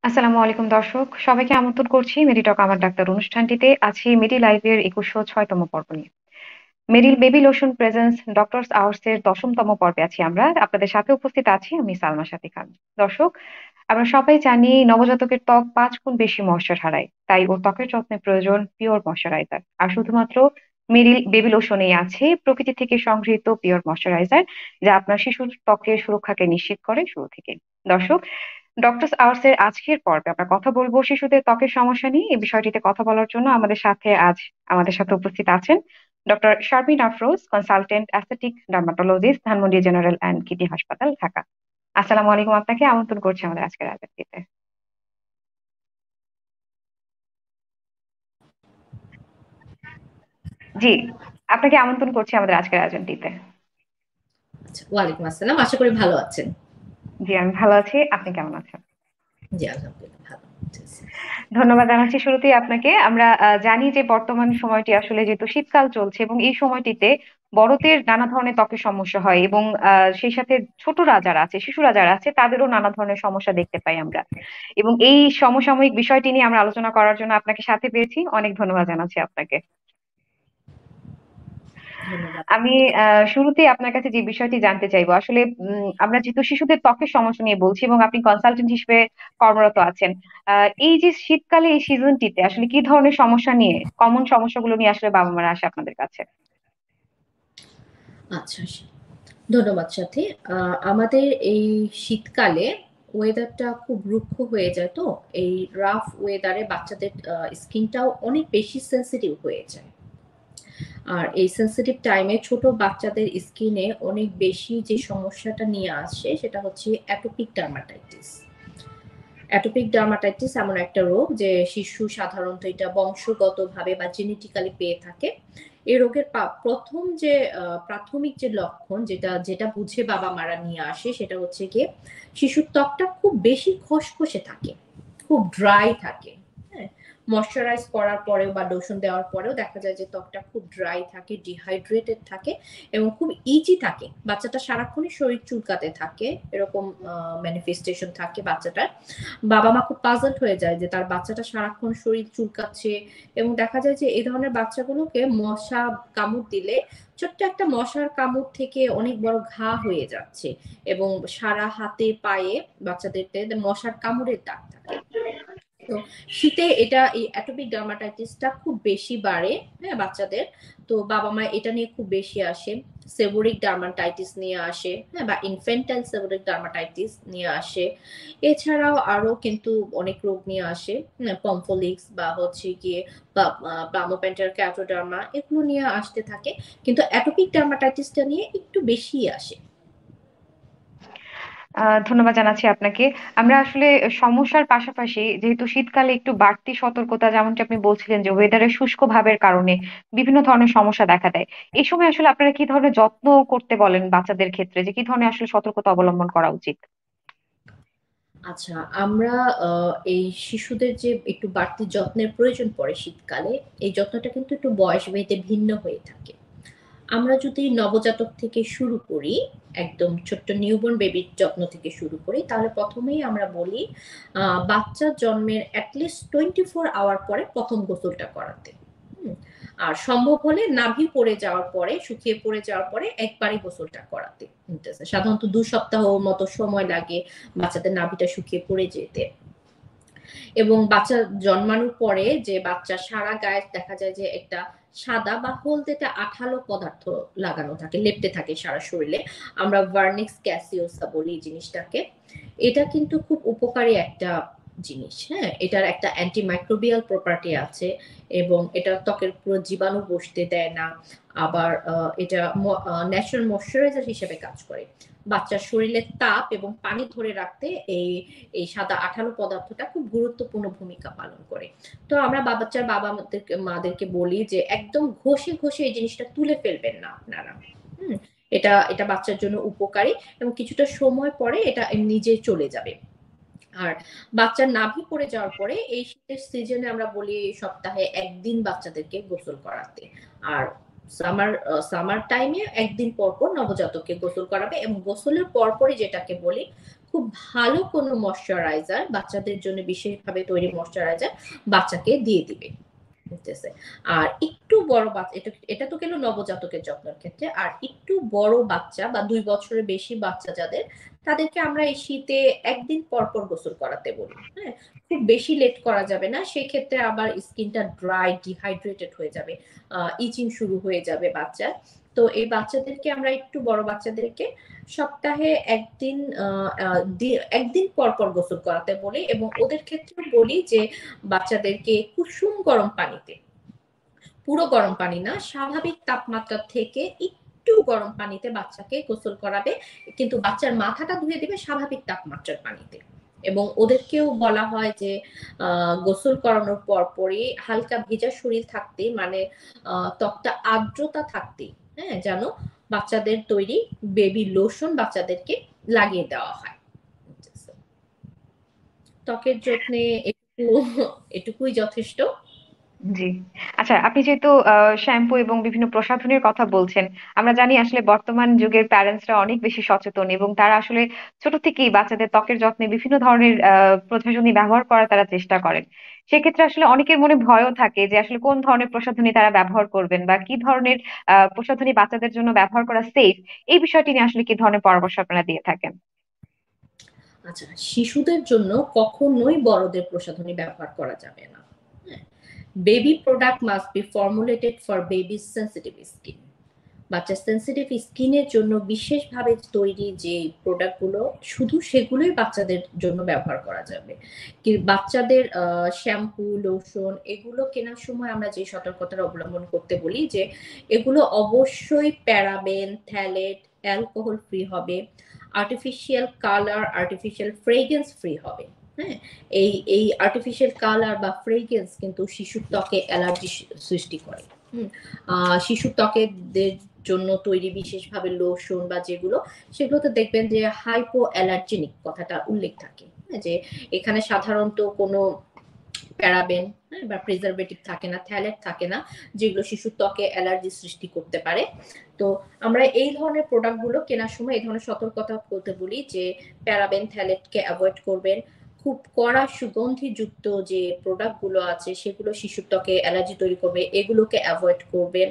আসসালামু আলাইকুম দর্শক, সবাইকে আমন্ত্রণ করছি মেডিটক আমার ডাক্তার অনুষ্ঠানটিতে। আছি মেডি লাইভের 2106তম পর্ব নিয়ে। Meril baby lotion presents doctors hours এর 10তম পর্বে আছি আমরা। আপনাদের সাথে উপস্থিত আছি আমি সালমা সাথী খান। দর্শক, আমরা সবাই জানি নবজাতকের ত্বক 5 গুণ বেশি ময়েশ্চার হারায়, তাই ওর ত্বকের যত্নে প্রয়োজন পিওর ময়েশ্চারাইজার। আর শুধুমাত্র মেরিল বেবি লোশনেই আছে প্রকৃতি থেকে সংগৃহীত পিওর ময়েশ্চারাইজার, যা আপনার শিশুর ত্বকের সুরক্ষাকে নিশ্চিত করে শুরু থেকে। দর্শক, ডক্টরস আওয়ার্স এর আজকের পর্বে আমরা কথা বলবো শিশুদের ত্বকের সমস্যা নিয়ে। এই বিষয়টিতে কথা বলার জন্য আমাদের সাথে উপস্থিত আছেন doctor Sharmin Afroz, consultant aesthetic dermatologist, Dhanmondi general and kidney হাসপাতাল, ঢাকা। আসসালামু আলাইকুম, আপনাকে আমন্ত্রণ করছি আমাদের আজকের আয়োজনটিতে। জি, আপনাকে আমন্ত্রণ করছি আমাদের আজকের আয়োজনটিতে। আচ্ছা, ওয়ালাইকুম আসসালাম। আশা করি ভালো আছেন। জি, আমি ভালো আছি। আপনি কেমন আছেন? জি, আলহামদুলিল্লাহ ভালো আছি। ধন্যবাদ জানাচ্ছি শুরুতেই আপনাকে। আমরা জানি যে বর্তমান সময়টি আসলে যেহেতু শীতকাল চলছে এবং এই সময়টিতে বড়দের নানা ধরনের ত্বকের সমস্যা হয় এবং সেই সাথে ছোটরা যারা আছে, শিশুরা যারা আছে তাদেরও নানা ধরনের সমস্যা দেখতে পাই আমরা। এবং এই সমসাময়িক বিষয়টি নিয়ে আমরা আলোচনা করার জন্য আপনাকে সাথে পেয়েছি। অনেক ধন্যবাদ জানাচ্ছি আপনাকে। ধন্যবাদ। আমি শুরুতেই আপনার কাছে যে বিষয়টি জানতে চাইবো আসলে, আমরা যেহেতু শিশুদের ত্বকের সমস্যা নিয়ে বলছি এবং আপনি কনসালটেন্ট হিসেবে কর্মরত আছেন, এই যে শীতকালে এই সিজনটিতে আসলে কি ধরনের সমস্যা নিয়ে, কমন সমস্যাগুলো নিয়ে আসলে বাবা মারা আসে আপনাদের কাছে? আচ্ছা, ধন্যবাদ সাথী। আমাদের এই শীতকালে ওয়েদারটা খুব রুক্ষ হয়ে যায়, তো এই রাফ ওয়েদারে বাচ্চাদের স্কিনটাও অনেক বেশি সেনসিটিভ হয়ে যায়। আর এই সেনসিটিভ টাইমে ছোট বাচ্চাদের স্কিনে অনেক বেশি যে সমস্যাটা নিয়ে আসে সেটা হচ্ছে অ্যাটোপিক ডার্মাটাইটিস। অ্যাটোপিক ডার্মাটাইটিস এমন একটা রোগ যে শিশু সাধারণত এটা বংশগতভাবে বা জেনেটিক্যালি পেয়ে থাকে। এই রোগের প্রথম যে প্রাথমিক যে লক্ষণ যেটা যেটা বুঝে বাবা মারা নিয়ে আসে সেটা হচ্ছে গিয়ে শিশুর ত্বকটা খুব বেশি খসখসে থাকে, খুব ড্রাই থাকে। হ্যাঁ, ময়শ্চারাইজ করার পরেও বা লোশন দেওয়ার পরেও দেখা যায় যে ত্বকটা খুব ড্রাই থাকে, ডিহাইড্রেটেড থাকে এবং খুব ইচি থাকে। বাচ্চাটা সারাক্ষণই শরীর চুলকাতে থাকে, এরকম ম্যানিফেস্টেশন থাকে বাচ্চাটার। বাবা মা খুব পাজলড হয়ে যায় যে তার বাচ্চাটা সারাক্ষণ শরীর চুলকাচ্ছে এবং দেখা যায় যে এই ধরনের বাচ্চাগুলোকে মশা কামড় দিলে ছোট্ট একটা মশার কামড় থেকে অনেক বড় ঘা হয়ে যাচ্ছে এবং সারা হাতে পায়ে বাচ্চাদের মশার কামড়ের দাগ থাকে। তো শীতে এটা এই অ্যাটোপিক ডার্মাটাইটিসটা খুব বেশি বাড়ে, হ্যাঁ, বাচ্চাদের। তো বাবা মা এটা নিয়ে খুব বেশি আসে, সেবোরিক ডার্মাটাইটিস নিয়ে আসে, হ্যাঁ, বা ইনফ্যান্টাইল সেবোরিক ডার্মাটাইটিস নিয়ে আসে। এছাড়াও আরো কিন্তু অনেক রোগ নিয়ে আসে, পম্ফোলিক্স বা হচ্ছে গিয়ে বা প্লামোপেন্টার ক্যাটোডার্মা, এগুলো নিয়ে আসতে থাকে। কিন্তু অ্যাটোপিক ডার্মাটাইটিসটা নিয়ে একটু বেশি আসে। ধন্যবাদ জানাচ্ছি আপনাকে। আমরা আসলে সমস্যার পাশাপাশি যেহেতু শীতকালে একটু বাড়তি সতর্কতা, যেমনটি আপনি বলছিলেন যে ওয়েদারের শুষ্ক ভাবের কারণে বিভিন্ন ধরনের সমস্যা দেখা দেয়। এই সময় আসলে আপনারা কি ধরনের যত্ন করতে বলেন বাচ্চাদের ক্ষেত্রে, যে কি ধরনের আসলে সতর্কতা অবলম্বন করা উচিত? আচ্ছা, আমরা এই শিশুদের যে একটু বাড়তি যত্নের প্রয়োজন পড়ে শীতকালে, এই যত্নটা কিন্তু একটু বয়সভেদে ভিন্ন হয়ে থাকে। আমরা যদি নবজাতক থেকে শুরু করি, একদম ছোট্ট নিউবর্ন বেবির যত্ন থেকে শুরু করি, তাহলে ১ম এই আমরা বলি বাচ্চা জন্মের এট লিস্ট 24 আওয়ার পরে ১ম গোসলটা করাতে। হুম? আর সম্ভব হলে নাভি পড়ে যাওয়ার পরে, শুকিয়ে পড়ে যাওয়ার পরে একবারই গোসলটা করাতে। সাধারণত ২ সপ্তাহ মতো সময় লাগে বাচ্চাদের নাভিটা শুকিয়ে পড়ে যেতে। এবং বাচ্চা জন্মানোর পরে যে বাচ্চার সারা গায়ে দেখা যায় যে একটা সাদা বা হলদেটে আঠালো পদার্থ লাগানো থাকে, লেপ্টে থাকে সারা শরীরে। আমরা ভার্নিক্স ক্যাসিওসা বলি এই জিনিসটাকে। এটা কিন্তু খুব উপকারী একটা জিনিস। হ্যাঁ, এটার একটা অ্যান্টিমাইক্রোবিয়াল প্রপার্টি আছে এবং এটা ত্বকের পুরো জীবাণু বসতে দেয় না। আবার এটা ন্যাচারাল ময়শ্চারাইজার হিসেবে কাজ করে। বাচ্চার শরীরে তাপ এবং পানি ধরে রাখতে এই এই সাদা আঠালো পদার্থটা খুব গুরুত্বপূর্ণ ভূমিকা পালন করে। তো আমরা বাচ্চার বাবা মাদেরকে বলি যে একদম ঘষে ঘষে এই জিনিসটা তুলে ফেলবেন না আপনারা। হুম, এটা এটা বাচ্চার জন্য উপকারী এবং কিছুটা সময় পরে এটা নিজেই চলে যাবে। আর বাচ্চার নাভি পড়ে যাওয়ার পরে এই শীতের সিজনে আমরা বলি সপ্তাহে একদিন বাচ্চাদেরকে গোসল করাতে। আর সামার সামার টাইমে একদিন পর পর নবজাতককে গোসল করাবে এবং গোসলের পরপরই যেটাকে বলি খুব ভালো কোনো ময়শ্চারাইজার, বাচ্চাদের জন্য বিশেষভাবে তৈরি ময়শ্চারাইজার বাচ্চাকে দিয়ে দিবে। বুঝতেছে? আর একটু বড় বাচ্চা, এটা তো গেল নবজাতকের যত্নের ক্ষেত্রে। আর একটু বড় বাচ্চা বা ২ বছরের বেশি বাচ্চা যাদের, তাদেরকে আমরা এই শীতে একদিন পর পর গোসল করাতে বলি। হ্যাঁ, খুব বেশি লেট করা যাবে না, সেক্ষেত্রে আবার স্কিনটা ড্রাই ডিহাইড্রেটেড হয়ে যাবে, ইচিং শুরু হয়ে যাবে বাচ্চার। তো এই বাচ্চাদেরকে আমরা একটু বড় বাচ্চাদেরকে সপ্তাহে একদিন পর পর গোসল করাতে বলি এবং ওদের ক্ষেত্রে বলি যে বাচ্চাদেরকে কুসুম গরম পানিতে, পুরো গরম পানি না, স্বাভাবিক তাপমাত্রা থেকে একটু গরম পানিতে বাচ্চাকে গোসল করাবে, কিন্তু বাচ্চার মাথাটা ধুয়ে দিবে স্বাভাবিক তাপমাত্রার পানিতে। এবং ওদেরকেও বলা হয় যে গোসল করানোর পরপরই হালকা ভেজা শরীর থাকতে, মানে ত্বকটা আর্দ্রতা থাকতে, হ্যাঁ, যেন বাচ্চাদের তৈরি বেবি লোশন বাচ্চাদেরকে লাগিয়ে দেওয়া হয়। ত্বকের যত্নে এটুকুই যথেষ্ট। জি। আচ্ছা, আপনি যেহেতু শ্যাম্পু এবং বিভিন্ন প্রসাধনীর কথা বলছেন, আমরা জানি আসলে বর্তমান যুগের প্যারেন্টসরা অনেক বেশি সচেতন এবং তারা আসলে ছোট থেকেই বাচ্চাদের ত্বকের যত্নে বিভিন্ন ধরনের প্রসাধনী ব্যবহার করার তারা চেষ্টা করেন। সেক্ষেত্রে আসলে অনেকের মনে ভয়ও থাকে যে আসলে কোন ধরনের প্রসাধনী তারা ব্যবহার করবেন বা কি ধরনের প্রসাধনী বাচ্চাদের জন্য ব্যবহার করা সেফ, এই বিষয়টি নিয়ে আসলে কি ধরনের পরামর্শ আপনারা দিয়ে থাকেন? আচ্ছা, শিশুদের জন্য কখনোই বড়দের প্রসাধনী ব্যবহার করা যাবে না। হ্যাঁ? Baby product must be formulated for baby sensitive skin. বাচ্চার সেনসিটিভ স্কিনের জন্য বিশেষভাবে তৈরি যে প্রোডাক্টগুলো, শুধু সেগুলোই বাচ্চাদের জন্য ব্যবহার করা যাবে। বাচ্চাদের শ্যাম্পু, লোশন এগুলো কেনার সময় আমরা যে সতর্কতার অবলম্বন করতে বলি যে এগুলো অবশ্যই প্যারাবেন, থ্যালেট, অ্যালকোহল ফ্রি হবে, artificial colour, artificial fragrance free হবে। হ্যাঁ, এই আর্টিফিশিয়াল কালার বা ফ্রেগ্রেন্স কিন্তু শিশুর ত্বকে অ্যালার্জি সৃষ্টি করে। শিশুর ত্বকের জন্য তৈরি বিশেষভাবে লোশন বা যেগুলো, সেগুলোতে দেখবেন যে হাইপো অ্যালার্জেনিক কথাটা উল্লেখ থাকে। হ্যাঁ, যে এখানে সাধারণত কোনো প্যারাবেন, হ্যাঁ, বা প্রিজারভেটিভ থাকে না, থ্যালেট থাকে না, যেগুলো শিশুর ত্বকে অ্যালার্জি সৃষ্টি করতে পারে। তো আমরা এই ধরনের প্রোডাক্টগুলো কেনার সময় এই ধরনের সতর্কতা করতে বলি যে প্যারাবেন, থ্যালেটকে অ্যাভয়েড করবেন। খুব কড়া সুগন্ধিযুক্ত যে প্রোডাক্টগুলো আছে সেগুলো শিশুর ত্বকে অ্যালার্জি তৈরি করবে, এগুলোকে অ্যাভয়েড করবেন।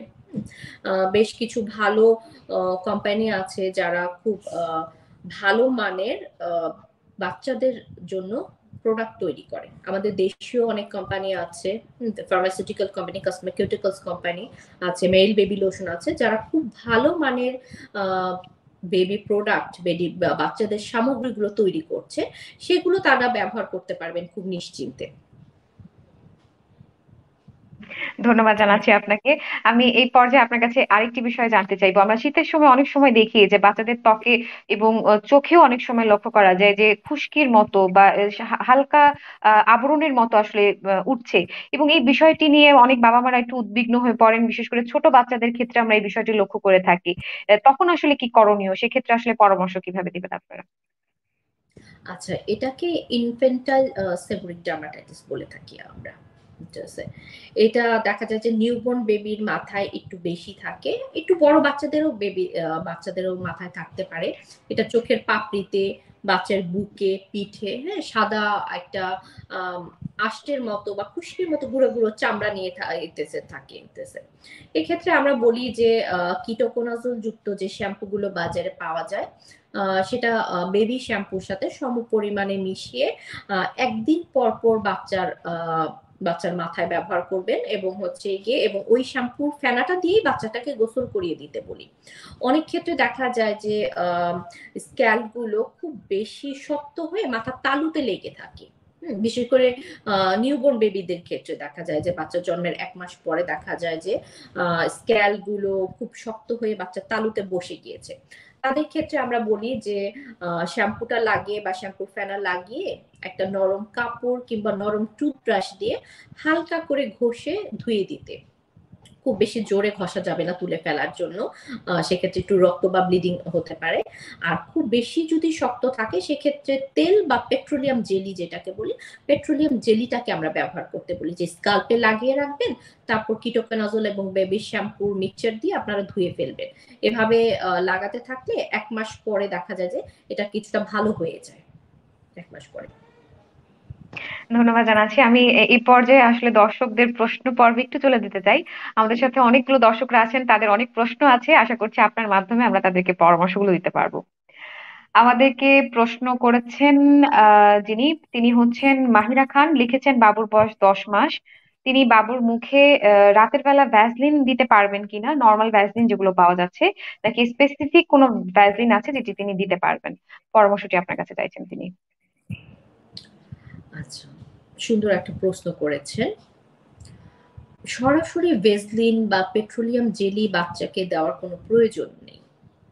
বেশ কিছু ভালো কোম্পানি আছে যারা খুব ভালো মানের বাচ্চাদের জন্য প্রোডাক্ট তৈরি করে। আমাদের দেশীয় অনেক কোম্পানি আছে, ফার্মাসিউটিক্যাল কোম্পানি, কসমেটিক্যালস কোম্পানি আছে, মেল বেবি লোশন আছে, যারা খুব ভালো মানের বেবি প্রোডাক্ট, বেবি বাচ্চাদের সামগ্রীগুলো তৈরি করছে, সেগুলো তারা ব্যবহার করতে পারবেন খুব নিশ্চিন্তে। ধন্যবাদ জানাচ্ছি আপনাকে। আমি এই পর্যায়ে আপনার কাছে আরেকটি বিষয় জানতে চাইবো। আমরা শীতের সময় অনেক সময় দেখি যে বাচ্চাদের ত্বকে এবং চোখেও অনেক সময় লক্ষ্য করা যায় যে খুশকির মতো বা হালকা আবরণের মতো আসলে উঠছে, এবং এই বিষয়টি নিয়ে অনেক বাবা মারা একটু উদ্বিগ্ন হয়ে পড়েন, বিশেষ করে ছোট বাচ্চাদের ক্ষেত্রে আমরা এই বিষয়টি লক্ষ্য করে থাকি। তখন আসলে কি করণীয়, সেক্ষেত্রে আসলে পরামর্শ কিভাবে দিবেন আপনারা? আচ্ছা, এটাকে ইনফেন্টাইল সেবোরিক ডার্মাটাইটিস বলে থাকি আমরা। ঠিক আছে? এটা দেখা যায় যে নিউবর্ন বেবির মাথায় একটু বেশি থাকে। একটু বড় বাচ্চাদেরও মাথায় থাকতে পারে। এটা চোখের পাপড়িতে, বাচ্চার বুকে, পিঠে, হ্যাঁ? সাদা একটা আম আঁশের মতো বা খুশকির মতো গুঁড়ো, গুঁড়ো চামড়া নিয়ে থাকে। এক্ষেত্রে আমরা বলি যে কিটোকোনাজোল যুক্ত যে শ্যাম্পু গুলো বাজারে পাওয়া যায়, সেটা বেবি শ্যাম্পুর সাথে সমপরিমাণে মিশিয়ে একদিন পর পর বাচ্চার মাথায় ব্যবহার করবেন এবং হচ্ছে গিয়ে এবং ওই শ্যাম্পুর ফেনাটা দিয়েই বাচ্চাটাকে গোসল করিয়ে দিতে বলি। অনেক ক্ষেত্রে দেখা যায় যে স্ক্যাল্প গুলো খুব বেশি শক্ত হয়ে মাথার তালুতে লেগে থাকে। বিশেষ করে নিউবর্ন বেবিদের ক্ষেত্রে দেখা যায় যে বাচ্চা জন্মের 1 মাস পরে দেখা যায় যে স্ক্যাল গুলো খুব শক্ত হয়ে বাচ্চার তালুতে বসে গিয়েছে। তাদের ক্ষেত্রে আমরা বলি যে শ্যাম্পুটা লাগিয়ে বা শ্যাম্পু ফেনা লাগিয়ে একটা নরম কাপড় কিংবা নরম টুথব্রাশ দিয়ে হালকা করে ঘষে ধুয়ে দিতে। খুব বেশি জোরে ঘষা যাবে না তুলে ফেলার জন্য, সেক্ষেত্রে একটু রক্ত বা ব্লিডিং হতে পারে। আর খুব বেশি যদি শক্ত থাকে সেক্ষেত্রে তেল বা পেট্রোলিয়াম জেলি যেটাকে বলি, পেট্রোলিয়াম জেলিটাকে আমরা ব্যবহার করতে বলি, যে স্কাল্পে লাগিয়ে রাখবেন, তারপর কিটোকেনাজল এবং বেবি শ্যাম্পুর মিক্সচার দিয়ে আপনারা ধুয়ে ফেলবেন। এভাবে লাগাতে থাকলে 1 মাস পরে দেখা যায় যে এটা কিছুটা ভালো হয়ে যায় 1 মাস পরে। ধন্যবাদ জানাচ্ছি। আমি এই পর্যায়ে আসলে দর্শকদের প্রশ্ন পর্বে একটু চলে যেতে চাই। আমাদের সাথে অনেকগুলো দর্শকরা আছেন, তাদের অনেক প্রশ্ন আছে। আশা করছি আপনার মাধ্যমে আমরা তাদেরকে পরামর্শগুলো দিতে পারবো। আমাদেরকে প্রশ্ন করেছেন যিনি, তিনি হচ্ছেন মাহিরা খান, লিখেছেন বাবুর বয়স 10 মাস। তিনি বাবুর মুখে রাতের বেলা ভ্যাসলিন দিতে পারবেন কিনা, নর্মাল ভ্যাসলিন যেগুলো পাওয়া যাচ্ছে, নাকি স্পেসিফিক কোনো ভ্যাসলিন আছে যেটি তিনি দিতে পারবেন? পরামর্শটি আপনার কাছে চাইছেন তিনি। আচ্ছা, সুন্দর একটা প্রশ্ন করেছেন। সরাসরি ভেসলিন বা পেট্রোলিয়াম জেলি বাচ্চাকে দেওয়ার কোনো প্রয়োজন নেই।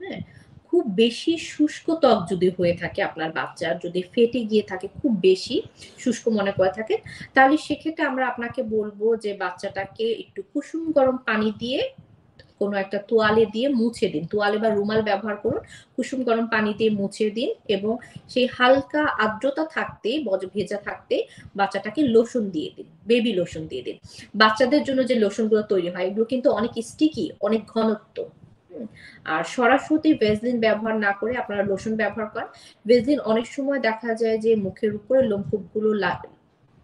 হ্যাঁ? খুব বেশি শুষ্ক ত্বক যদি হয়ে থাকে আপনার বাচ্চার, যদি ফেটে গিয়ে থাকে, খুব বেশি শুষ্ক মনে করে থাকেন, তাহলে সেক্ষেত্রে আমরা আপনাকে বলবো যে বাচ্চাটাকে একটু কুসুম গরম পানি দিয়ে কোনো একটা তোয়ালে দিয়ে মুছে দিন। তোয়ালে বা রুমাল ব্যবহার করুন। কুসুম গরম পানি দিয়ে মুছে দিন এবং সেই হালকা আর্দ্রতা থাকতে, ভেজা থাকতে বাচ্চাটাকে লোশন দিয়ে দিন। বেবি লোশন দিয়ে দিন। বাচ্চাদের জন্য যে লোশনগুলো তৈরি হয় এগুলো কিন্তু অনেক স্টিকি, অনেক ঘনত্ব। আর সরাসরি ভেসলিন ব্যবহার না করে আপনারা লোশন ব্যবহার করেন। ভেসলিন অনেক সময় দেখা যায় যে মুখের উপরে লোমকূপগুলো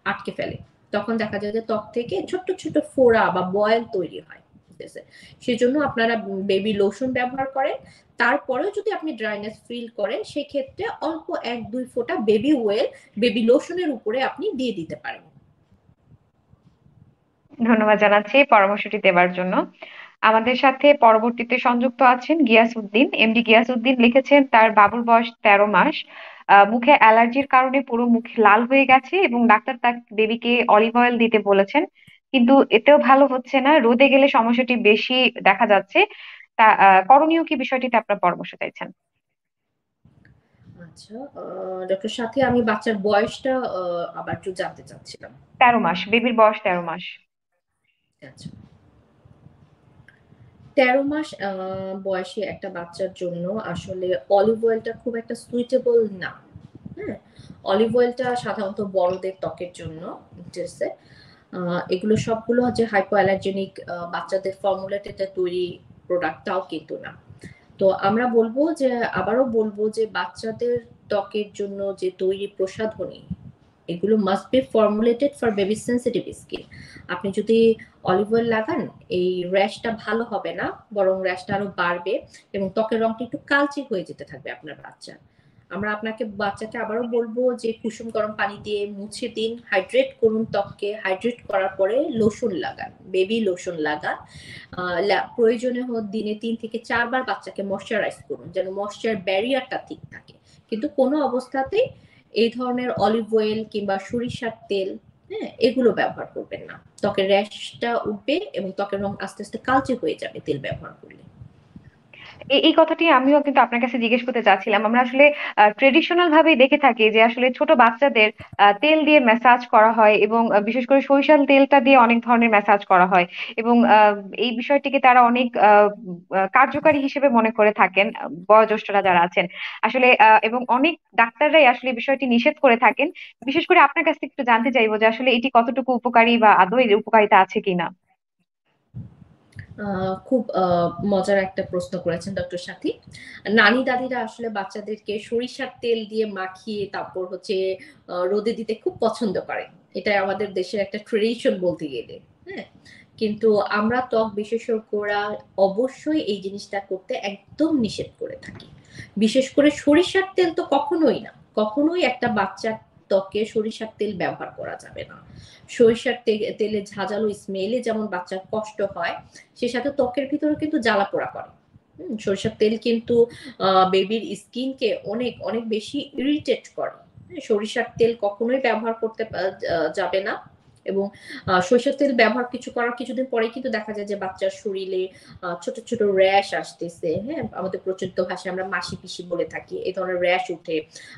আটকে ফেলে। তখন দেখা যায় যে ত্বক থেকে ছোট্ট, ছোট্ট ফোড়া বা বয়েল তৈরি হয়। সেজন্য আপনারা বেবি লোশন ব্যবহার করেন। তারপরেও যদি আপনি ড্রাইনেস ফিল করেন সেক্ষেত্রে অল্প 1-2 ফোঁটা বেবি ওয়েল বেবি লোশনের উপরে আপনি দিয়ে দিতে পারেন। ধন্যবাদ জানাচ্ছি পরামর্শটি দেওয়ার জন্য। আমাদের সাথে পরবর্তীতে সংযুক্ত আছেন গিয়াসউদ্দিন, এমডি গিয়াসউদ্দিন, লিখেছেন তার বাবুর বয়স 13 মাস। মুখে অ্যালার্জির কারণে পুরো মুখ লাল হয়ে গেছে এবং ডাক্তার তার বেবিকে অলিভ অয়েল দিতে বলেছেন, কিন্তু এতেও ভালো হচ্ছে না, রোদে গেলে সমস্যাটি বেশি দেখা যাচ্ছে। তা করণীয় কি, বিষয়টিতে আপনার পরামর্শ চাইছেন? আচ্ছা, ডক্টর সাথী, আমি বাচ্চার বয়সটা আবার একটু জানতে চাচ্ছিলাম। 13 মাস, বেবির বয়স 13 মাস। আচ্ছা, 13 মাস বয়সী একটা বাচ্চার জন্য আসলে অলিভ অয়েলটা খুব একটা সুইটেবল না। হ্যাঁ? অলিভ অয়েলটা সাধারণত বড়দের ত্বকের জন্য ঠিক আছে? এগুলো সবগুলো হচ্ছে হাইপোঅ্যালার্জেনিক, বাচ্চাদের ফর্মুলেটেড তৈরি প্রোডাক্ট তাও কিন্তু না। তো আমরা বলবো যে, আবারও বলবো যে বাচ্চাদের ত্বকের জন্য যে তৈরি প্রসাধনী, এগুলো must be formulated for baby sensitive skin. আপনি যদি অলিভ অয়েল লাগান, এই র্যাশটা ভালো হবে না, বরং র্যাশটা আরো বাড়বে এবং ত্বকের রংটা একটু কালচে হয়ে যেতে থাকবে আপনার বাচ্চা। আমরা আপনাকে বাচ্চাকে আবারও বলবো যে কুসুম গরম পানি দিয়ে মুছে দিন, হাইড্রেট করুন ত্বককে, হাইড্রেট করার পরে লোশন লাগান, বেবি লোশন লাগান। প্রয়োজনে দিনে 3 থেকে 4 বার বাচ্চাকে ময়শ্চারাইজ করুন যেন ময়শ্চার ব্যারিয়ারটা ঠিক থাকে। কিন্তু কোনো অবস্থাতেই এই ধরনের অলিভ অয়েল কিংবা সরিষার তেল, হ্যাঁ, এগুলো ব্যবহার করবেন না। ত্বকের র্যাশটা উঠবে এবং ত্বকের রং আস্তে আস্তে কালচে হয়ে যাবে তেল ব্যবহার করলে। এই কথাটি আমিও কিন্তু আপনার কাছে জিজ্ঞেস করতে চাচ্ছিলাম। আমরা আসলে ট্রেডিশনাল ভাবেই দেখে থাকি যে আসলে ছোট বাচ্চাদের তেল দিয়ে ম্যাসাজ করা হয় এবং বিশেষ করে সরিষার তেলটা দিয়ে অনেক ধরনের ম্যাসাজ করা হয় এবং এই বিষয়টিকে তারা অনেক কার্যকারী হিসেবে মনে করে থাকেন, বয়োজ্যেষ্ঠরা যারা আছেন আসলে, এবং অনেক ডাক্তাররাই আসলে এই বিষয়টি নিষেধ করে থাকেন। বিশেষ করে আপনার কাছ থেকে একটু জানতে চাইবো যে আসলে এটি কতটুকু উপকারী বা আদৌ এর উপকারিতা আছে কিনা। খুব মজার একটা প্রশ্ন করেছেন ডক্টর সাথী। নানি দাদিরা আসলে বাচ্চাদেরকে সরিষার তেল দিয়ে মাখিয়ে তারপর হচ্ছে রোদে দিতে খুব পছন্দ করেন। এটা আমাদের দেশের একটা ট্রেডিশন বলতে গেলে। হ্যাঁ? কিন্তু আমরা ত্বক বিশেষজ্ঞরা অবশ্যই এই জিনিসটা করতে একদম নিষেধ করে থাকি। বিশেষ করে সরিষার তেল তো কখনোই না। কখনোই একটা বাচ্চার ত্বকে সরিষার তেল ব্যবহার করা যাবে না। সরিষার তেলে ঝাঁঝালো স্মেলে যেমন বাচ্চার কষ্ট হয়, সে সাথে ত্বকের ভিতরে কিন্তু জ্বালা পোড়া করে। সরিষার তেল কিন্তু বেবির স্কিনকে অনেক অনেক বেশি ইরিটেট করে। সরিষার তেল কখনোই ব্যবহার করতে যাবে না। এবং সরিষার তেল ব্যবহার করার কিছুদিন পরে কিন্তু দেখা যায় যে বাচ্চার শরীরে ছোট ছোট র্যাশ আসতেছে। হ্যাঁ, আমাদের প্রচলিত ভাষায় আমরা মাসি পিসি বলে থাকি, এই ধরনের র্যাশ উঠে।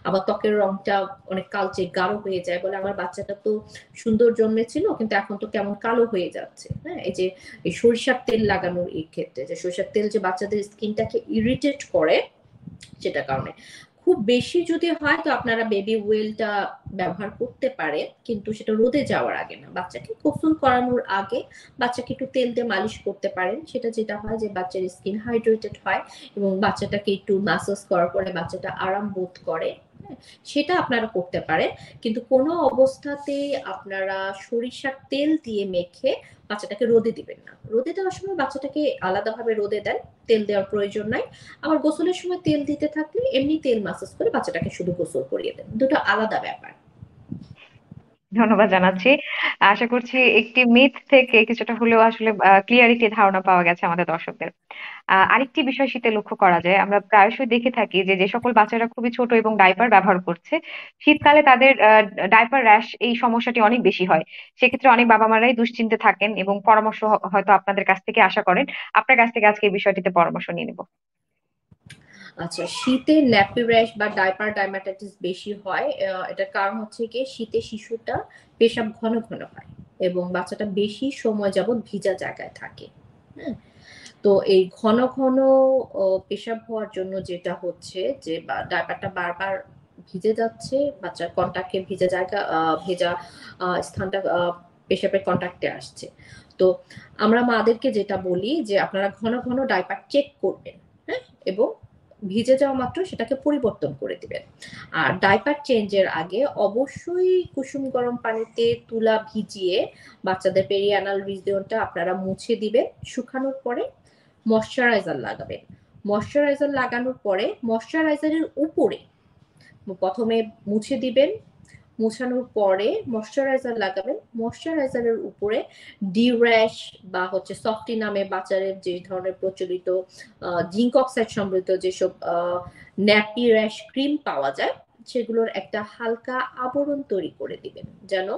আবার ত্বকের রংটা অনেক কালচে গাঢ় হয়ে যায়, বলে আমার বাচ্চাটা তো সুন্দর জন্মেছিল কিন্তু এখন তো কেমন কালো হয়ে যাচ্ছে। হ্যাঁ, এই যে এই সরিষার তেল লাগানোর এই ক্ষেত্রে, যে সরিষার তেল যে বাচ্চাদের স্কিনটাকে ইরিটেট করে, সেটা কারণে খুব বেশি যদি হয় তো আপনারা বেবি ওয়েলটা ব্যবহার করতে পারেন, কিন্তু সেটা রোদে যাওয়ার আগে না, বাচ্চাকে গোসল করানোর আগে বাচ্চাকে একটু তেল দিয়ে মালিশ করতে পারেন। সেটা যেটা হয় যে বাচ্চার স্কিন হাইড্রেটেড হয় এবং বাচ্চাটাকে একটু ম্যাসাজ করার পরে বাচ্চাটা আরাম বোধ করে। হ্যাঁ, সেটা আপনারা করতে পারেন, কিন্তু কোনো অবস্থাতেই আপনারা সরিষার তেল দিয়ে মেখে বাচ্চাটাকে রোদে দিবেন না। রোদে দেওয়ার সময় বাচ্চাটাকে আলাদাভাবে রোদে দেন, তেল দেওয়ার প্রয়োজন নাই। আবার গোসলের সময় তেল দিতে থাকলে এমনি তেল ম্যাসাজ করে বাচ্চাটাকে শুধু গোসল করিয়ে দেন, দুটো আলাদা ব্যাপার। ধন্যবাদ জানাচ্ছি। আশা করছি একটি মিথ থেকে কিছুটা হলেও আসলে ক্লিয়ারিটি ধারণা পাওয়া গেছে আমাদের দর্শকদের। আরেকটি বিষয় শীতে লক্ষ্য করা যায়, আমরা প্রায়শই দেখে থাকি যে যে সকল বাচ্চারা খুবই ছোট এবং ডাইপার ব্যবহার করছে, শীতকালে তাদের ডাইপার র্যাশ এই সমস্যাটি অনেক বেশি হয়। সেক্ষেত্রে অনেক বাবা মারাই দুশ্চিন্তে থাকেন এবং পরামর্শ হয়তো আপনাদের কাছ থেকে আশা করেন। আপনার কাছ থেকে আজকে এই বিষয়টিতে পরামর্শ নিয়ে নেব। আচ্ছা, শীতে ন্যাপি র্যাশ বা ডাইপার ডাইমাটাইটিস বেশি হয়। এটার কারণ হচ্ছে কি, শীতে শিশুটা পেশাব ঘন ঘন হয় এবং বাচ্চাটা বেশি সময় যাবত ভিজা জায়গায় থাকে। হ্যাঁ, তো এই ঘন ঘন পেশাব হওয়ার জন্য যেটা হচ্ছে যে ডাইপারটা বারবার ভিজে যাচ্ছে, বাচ্চার কন্টাক্টে ভিজা জায়গা, ভেজা স্থানটা পেশাবের কন্টাক্টে আসছে। তো আমরা মাদেরকে যেটা বলি যে আপনারা ঘন ঘন ডাইপার চেক করবেন। হ্যাঁ, এবং ভিজে যাওয়া মাত্র সেটাকে পরিবর্তন করে দিবেন। আর ডাইপার চেঞ্জের আগে অবশ্যই কুসুম গরম পানিতে তুলা ভিজিয়ে বাচ্চাদের পেরিয়ানাল রিজিয়নটা আপনারা মুছে দিবেন। শুকানোর পরে ময়শ্চারাইজার লাগাবেন। ময়শ্চারাইজার লাগানোর পরে ময়শ্চারাইজারের উপরে প্রথমে মুছে দিবেন, মুছানোর পরে ময়শ্চারাইজার লাগাবেন। ময়শ্চারাইজারের উপরে ডি র্যাশ বা হচ্ছে সফটি নামে বাজারের যে ধরনের প্রচলিত জিঙ্ক অক্সাইড সমৃদ্ধ যেসব ন্যাপি র্যাশ ক্রিম পাওয়া যায়, সেগুলোর একটা হালকা আবরণ তৈরি করে দিবেন, যেন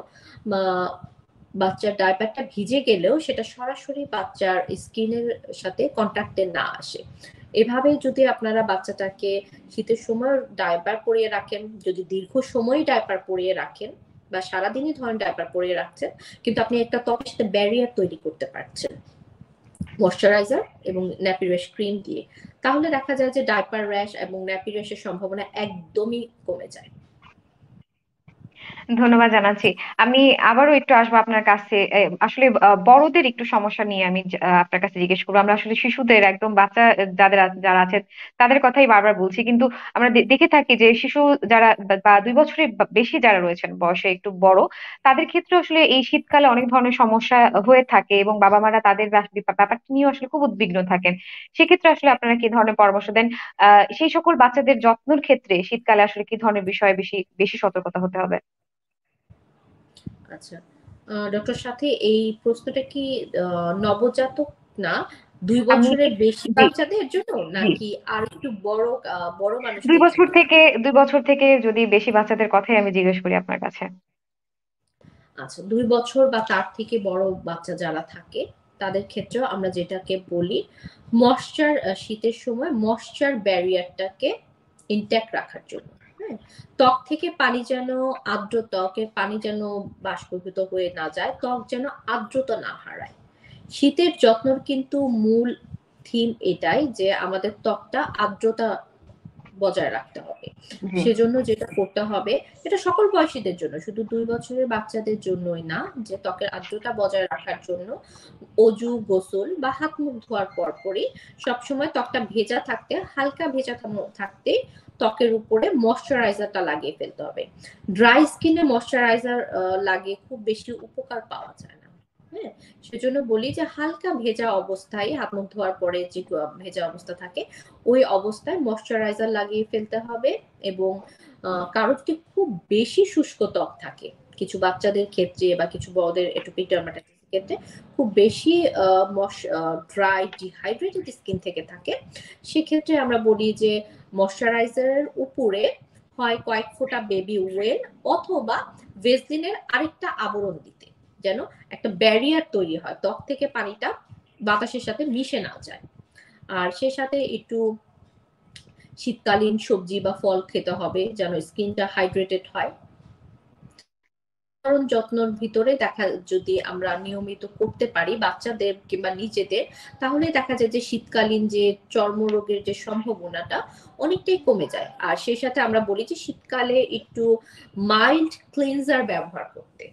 বাচ্চার ডাইপারটা ভিজে গেলেও সেটা সরাসরি বাচ্চার স্কিনের সাথে কন্ট্যাক্টে না আসে। এভাবে যদি আপনারা বাচ্চাটাকে শীতের সময় ডাইপার পরিয়ে রাখেন, যদি দীর্ঘ সময় ডাইপার পরিয়ে রাখেন বা সারাদিনই ধরেন ডাইপার পরিয়ে রাখছেন, কিন্তু আপনি একটা ত্বকের সাথে ব্যারিয়ার তৈরি করতে পারছেন ময়শ্চারাইজার এবং ন্যাপি র্যাশ ক্রিম দিয়ে, তাহলে দেখা যায় যে ডাইপার র্যাশ এবং ন্যাপি র্যাশের সম্ভাবনা একদমই কমে যায়। ধন্যবাদ জানাচ্ছি। আমি আবারও একটু আসবো আপনার কাছে। আসলে বড়দের একটু সমস্যা নিয়ে আমি আপনার কাছে জিজ্ঞেস করবো। আমরা আসলে শিশুদের একদম বাচ্চা যারা আছে তাদের কথাই বারবার বলছি, কিন্তু আমরা দেখে থাকি যে শিশু যারা বা 2 বছরের বেশি যারা রয়েছেন, বয়সে একটু বড়, তাদের ক্ষেত্রে আসলে এই শীতকালে অনেক ধরনের সমস্যা হয়ে থাকে এবং বাবা মারা তাদের ব্যাপারটা নিয়ে আসলে খুব উদ্বিগ্ন থাকেন। সেক্ষেত্রে আসলে আপনারা কি ধরনের পরামর্শ দেন? সেই সকল বাচ্চাদের যত্নের ক্ষেত্রে শীতকালে আসলে কি ধরনের বিষয়ে বেশি বেশি সতর্কতা হতে হবে? আচ্ছা, ডক্টর সাথী, এই প্রশ্নটা কি নবজাতক না 2 আমি বছরের বেশি জি, বাচ্চাদের জন্য, জি, নাকি আর একটু বড় বড় দুই মানুষদের বছর জন্য? থেকে 2 বছর থেকে যদি বেশি বাচ্চাদের কথাই আমি জিজ্ঞেস করি আপনার কাছে। আচ্ছা, 2 বছর বা তার থেকে বড় বাচ্চা যারা থাকে তাদের ক্ষেত্রেও আমরা যেটাকে বলি ময়শ্চার, শীতের সময় ময়শ্চার ব্যারিয়ারটাকে ইনট্যাক্ট রাখার জন্য। হ্যাঁ, ত্বক থেকে পানি যেন আর্দ্র, ত্বকের পানি যেন বাষ্পীভূত হয়ে না যায়, ত্বক যেন আর্দ্রতা না হারায়। শীতের যত্নর কিন্তু মূল থিম এটাই যে আমাদের ত্বকটা আর্দ্রতা বজায় রাখতে হবে। জি। সেজন্য যেটা করতে হবে, এটা সকল বয়সীদের জন্য, শুধু 2 বছরের বাচ্চাদের জন্যই না, যে ত্বকের আর্দ্রতা বজায় রাখার জন্য অজু, গোসল বা হাত মুখ ধোয়ার পরপরই সবসময় ত্বকটা ভেজা থাকতে, হালকা ভেজা থাকতে ত্বকের উপরে ময়শ্চারাইজারটা লাগিয়ে ফেলতে হবে। ড্রাই স্কিনে ময়শ্চারাইজার লাগিয়ে খুব বেশি উপকার পাওয়া যায় না। হ্যাঁ, সেজন্য বলি যে হালকা ভেজা অবস্থায় হাত মুখ ধোয়ার পরে যে ভেজা অবস্থা থাকে, ওই অবস্থায় ময়শ্চারাইজার লাগিয়ে ফেলতে হবে। এবং কারো যদি খুব বেশি শুষ্ক ত্বক থাকে, কিছু বাচ্চাদের ক্ষেত্রে বা কিছু বড়দের এটোপিক ডার্মাটাইটিসের ক্ষেত্রে খুব বেশি ড্রাই ডিহাইড্রেটেড স্কিন থেকে থাকে, সেক্ষেত্রে আমরা বলি যে ময়শ্চারাইজারের উপরে হয় কয়েক ফোঁটা বেবি ওয়েল অথবা ভেসলিনের আরেকটা আবরণ দিতে, যেন একটা ব্যারিয়ার তৈরি হয়, ত্বক থেকে পানিটা বাতাসের সাথে মিশে না যায়। আর সে সাথে একটু শীতকালীন সবজি বা ফল খেতে হবে যেন স্কিনটা হাইড্রেটেড হয়। সাধারণ যত্নের ভিতরে দেখা যদি আমরা নিয়মিত করতে পারি বাচ্চাদের কিংবা নিজেদের, তাহলে দেখা যায় যে শীতকালীন যে চর্মরোগের যে সম্ভাবনাটা অনেকটাই কমে যায়। আর সেই সাথে আমরা বলি যে শীতকালে একটু মাইল্ড ক্লিনজার ব্যবহার করতে।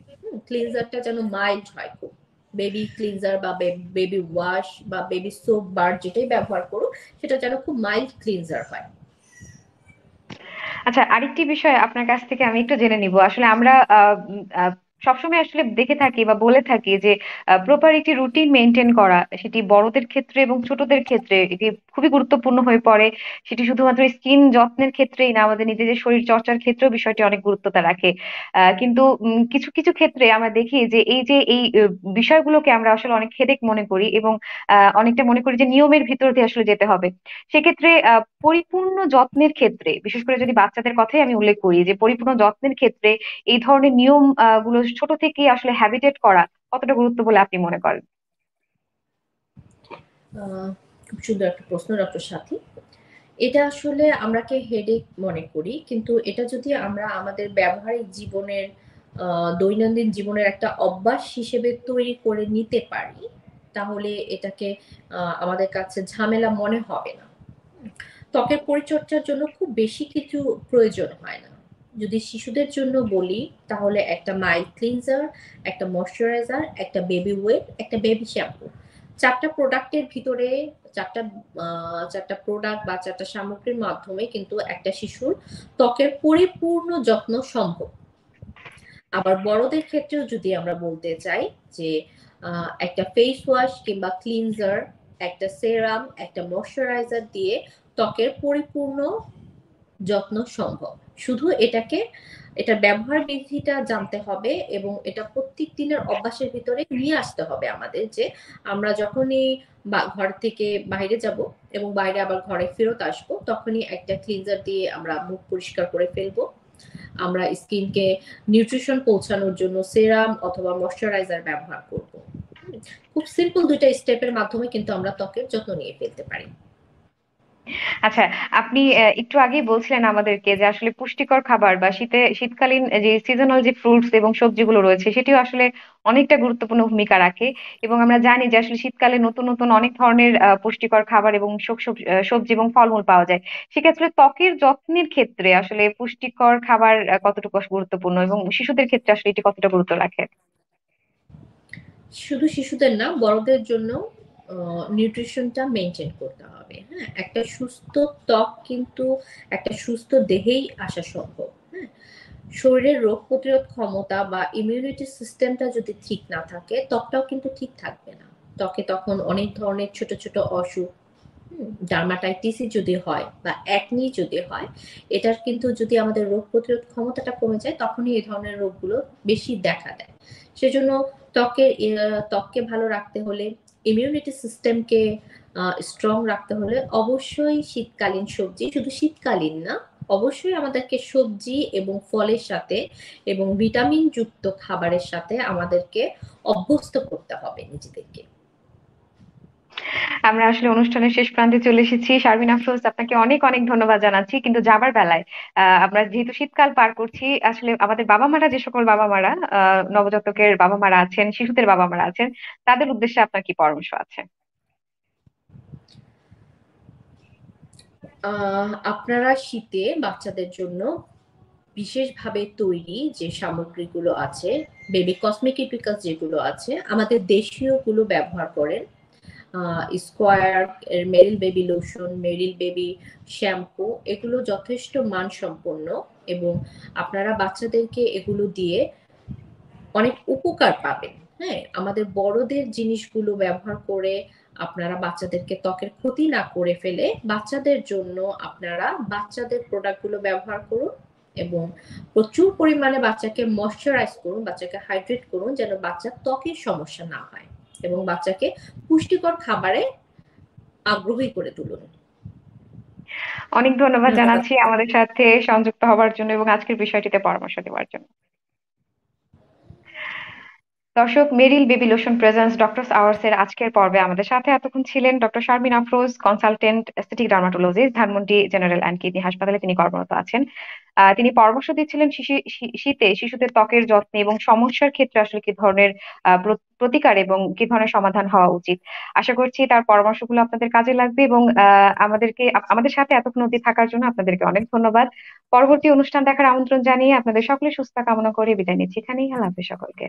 ক্লিনজারটা যেন মাইল্ড হয় খুব। বেবি ক্লিনজার বা বেবি ওয়াশ বা বেবি সোপ বার যেটাই ব্যবহার করো সেটা যেন খুব মাইল্ড ক্লিনজার হয়। আচ্ছা, আরেকটি বিষয় আপনার কাছ থেকে আমি একটু জেনে নিব। আসলে আমরা সবসময় আসলে দেখে থাকি বা বলে থাকি যে প্রপার একটি রুটিন মেনটেন করা, সেটি বড়দের ক্ষেত্রে এবং ছোটদের ক্ষেত্রে এটি খুবই গুরুত্বপূর্ণ হয়ে পড়ে। সেটি শুধুমাত্র স্কিন যত্নের ক্ষেত্রেই না, আমাদের নিজেদের শরীর চর্চার ক্ষেত্রেও বিষয়টি অনেক গুরুত্বতা রাখে। কিন্তু কিছু কিছু ক্ষেত্রে আমরা দেখি যে এই বিষয়গুলোকে আমরা আসলে অনেক হেডেক মনে করি এবং অনেকটা মনে করি যে নিয়মের ভিতর দিয়ে আসলে যেতে হবে। সেক্ষেত্রে পরিপূর্ণ যত্নের ক্ষেত্রে, বিশেষ করে যদি বাচ্চাদের কথাই আমি উল্লেখ করি, যে পরিপূর্ণ যত্নের ক্ষেত্রে এই ধরনের নিয়ম গুলো ছোট থেকেই আসলে হ্যাবিটেট করা কতটা গুরুত্ব বলে আপনি মনে করেন? খুব সুন্দর একটা প্রশ্ন ডক্টর সাথী। এটা আসলে আমরাকে হেডেক মনে করি, কিন্তু এটা যদি আমরা আমাদের ব্যবহারিক জীবনের দৈনন্দিন জীবনের একটা অভ্যাস হিসেবে তৈরি করে নিতে পারি, তাহলে এটাকে আমাদের কাছে ঝামেলা মনে হবে না। ত্বকের পরিচর্যার জন্য খুব বেশি কিছু প্রয়োজন হয় না। যদি শিশুদের জন্য বলি তাহলে একটা মাইল্ড ক্লিনজার, একটা ময়শ্চারাইজার, একটা বেবি ওয়েট, একটা বেবি শ্যাম্পু, ৪টা প্রোডাক্টের ভিতরে ৪টা ৪টা প্রোডাক্ট বা ৪টা সামগ্রীর মাধ্যমে কিন্তু একটা শিশুর ত্বকের পরিপূর্ণ যত্ন সম্ভব। আবার বড়দের ক্ষেত্রেও যদি আমরা বলতে চাই যে একটা ফেস ওয়াশ কিংবা ক্লিনজার, একটা সেরাম, একটা ময়শ্চারাইজার দিয়ে ত্বকের পরিপূর্ণ যত্ন সম্ভব। শুধু এটার ব্যবহার বিধিটা জানতে হবে এবং এটা প্রত্যেক দিনের অভ্যাসের ভিতরে নিয়ে আসতে হবে আমাদের, যে আমরা যখনই ঘর থেকে বাইরে যাব এবং বাইরে আবার ঘরে ফেরত আসবো তখনই একটা ক্লিনজার দিয়ে আমরা মুখ পরিষ্কার করে ফেলবো। আমরা স্কিনকে নিউট্রিশন পৌঁছানোর জন্য সেরাম অথবা ময়শ্চারাইজার ব্যবহার করব। খুব সিম্পল ২টা স্টেপের মাধ্যমে কিন্তু আমরা ত্বকের যত্ন নিয়ে ফেলতে পারি। আচ্ছা, আপনি একটু আগেই বলছিলেন আমাদেরকে যে আসলে পুষ্টিকর খাবার বা শীতকালীন যে সিজনাল যে ফ্রুটস এবং সবজিগুলো রয়েছে সেটিও আসলে অনেকটা গুরুত্বপূর্ণ ভূমিকা রাখে। এবং আমরা জানি যে আসলে শীতকালে নতুন নতুন অনেক ধরনের পুষ্টিকর খাবার এবং সবজি এবং ফলমূল পাওয়া যায়। সেক্ষেত্রে ত্বকের যত্নের ক্ষেত্রে আসলে পুষ্টিকর খাবার কতটুকু গুরুত্বপূর্ণ এবং শিশুদের ক্ষেত্রে আসলে এটি কতটা গুরুত্ব রাখে? শুধু শিশুদের না, বড়দের জন্য নিউট্রিশনটা মেনটেন করতে হবে। হ্যাঁ, একটা সুস্থ ত্বক কিন্তু একটা সুস্থ দেহেই আসা সম্ভব। হ্যাঁ, শরীরের রোগ প্রতিরোধ ক্ষমতা বা ইমিউনিটি সিস্টেমটা যদি ঠিক না থাকে ত্বকটাও কিন্তু ঠিক থাকবে না। ত্বকে তখন অনেক ধরনের ছোট ছোট অসুখ, ডার্মাটাইটিসই যদি হয় বা একনি যদি হয়, এটার কিন্তু যদি আমাদের রোগ প্রতিরোধ ক্ষমতাটা কমে যায় তখনই এই ধরনের রোগগুলো বেশি দেখা দেয়। সেজন্য ত্বককে ভালো রাখতে হলে, ইমিউনিটি সিস্টেমকে স্ট্রং রাখতে হলে অবশ্যই শীতকালীন সবজি, শুধু শীতকালীন না, অবশ্যই আমাদেরকে সবজি এবং ফলের সাথে এবং ভিটামিন যুক্ত খাবারের সাথে আমাদেরকে অভ্যস্ত করতে হবে নিজেদেরকে। আমরা আসলে অনুষ্ঠানের শেষ প্রান্তে চলে এসেছি। শারমিন আফরোজ, আপনাকে অনেক অনেক ধন্যবাদ জানাচ্ছি। কিন্তু যাবার বেলায় আমরা যেহেতু শীতকাল পার করছি, আসলে আমাদের বাবা মারা, যে সকল বাবা মারা নবজাতকের বাবা মারা আছেন, শিশুদের বাবা মারা আছেন, তাদের উদ্দেশ্যে আপনার কি পরামর্শ আছে? আপনারা শীতে বাচ্চাদের জন্য বিশেষভাবে তৈরি যে সামগ্রীগুলো আছে, বেবি কসমেটিক্যালস যেগুলো আছে, আমাদের দেশীয় গুলো ব্যবহার করেন। স্কোয়ার এর মেরিল বেবি লোশন, মেরিল বেবি শ্যাম্পু, এগুলো যথেষ্ট মানসম্পন্ন এবং আপনারা বাচ্চাদেরকে এগুলো দিয়ে অনেক উপকার পাবেন। হ্যাঁ, আমাদের বড়দের জিনিসগুলো ব্যবহার করে আপনারা বাচ্চাদেরকে ত্বকের ক্ষতি না করে ফেলে বাচ্চাদের জন্য আপনারা বাচ্চাদের প্রোডাক্টগুলো ব্যবহার করুন এবং প্রচুর পরিমাণে বাচ্চাকে ময়শ্চারাইজ করুন, বাচ্চাকে হাইড্রেট করুন যেন বাচ্চার ত্বকের সমস্যা না হয় এবং বাচ্চাকে পুষ্টিকর খাবারে আগ্রহী করে তুলুন। অনেক ধন্যবাদ ধন্যবাদ। জানাচ্ছি আমাদের সাথে সংযুক্ত হওয়ার জন্য এবং আজকের বিষয়টিতে পরামর্শ দেওয়ার জন্য। দর্শক, Meril baby lotion presents doctors hours এর আজকের পর্বে আমাদের সাথে এতক্ষণ ছিলেন doctor Sharmin Afroz, consultant aesthetic dermatologist, Dhanmondi general and kidney হাসপাতালে তিনি কর্মরত আছেন। তিনি পরামর্শ দিচ্ছিলেন শীতে শিশুদের ত্বকের যত্নে এবং সমস্যার ক্ষেত্রে আসলে কি ধরনের প্রতিকার এবং কি ধরনের সমাধান হওয়া উচিত। আশা করছি তার পরামর্শগুলো আপনাদের কাজে লাগবে এবং আমাদের সাথে এতক্ষণ অবধি থাকার জন্য আপনাদেরকে অনেক ধন্যবাদ। পরবর্তী অনুষ্ঠান দেখার আমন্ত্রণ জানিয়ে আপনাদের সকলে সুস্থতা কামনা করে বিদায় নিচ্ছি এখানেই। আল্লাহ হাফেজ সকলকে।